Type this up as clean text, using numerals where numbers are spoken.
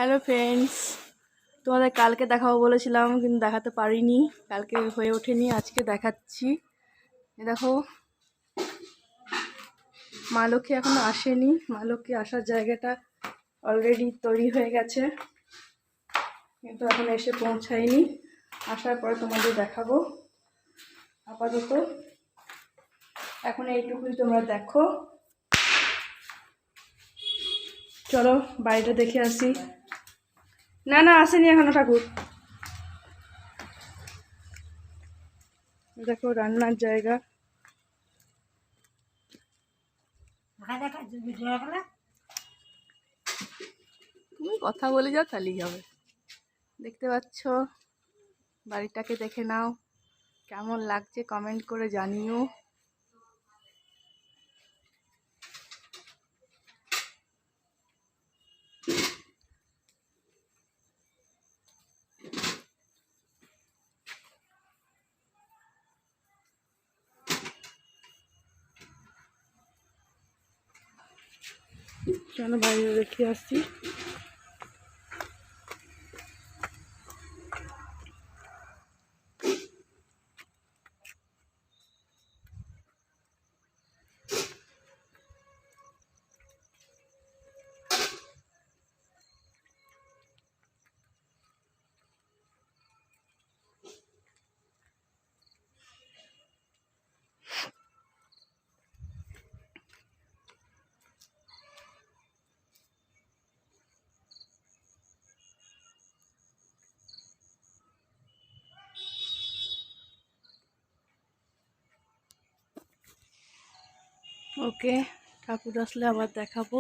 Hello friends, তোমাদের কালকে দেখাবো বলেছিলাম কিন্তু দেখাতে পারিনি, কালকে হয়ে ওঠেনি। আজকে দেখাচ্ছি। দেখো, মা লক্ষ্মী এখনো আসেনি। মা লক্ষ্মী আসার জায়গাটা অলরেডি তৈরি হয়ে গেছে, কিন্তু এখন এসে পৌঁছায়নি। আসার পরে তোমাদের দেখাবো। আপাতত এখন এইটুকুই তোমরা দেখো। চলো বাড়িটা দেখে আসি। না না, আসেনি এখনো ঠাকুর। দেখো রান্নার জায়গা। তুমি কথা বলে যাও তাহলেই হবে। দেখতে পাচ্ছ, বাড়িটাকে দেখে নাও, কেমন লাগছে কমেন্ট করে জানিও। চলো বাইরে দেখে আসছি। ওকে, ঠাকুর আসলে আবার দেখাবো।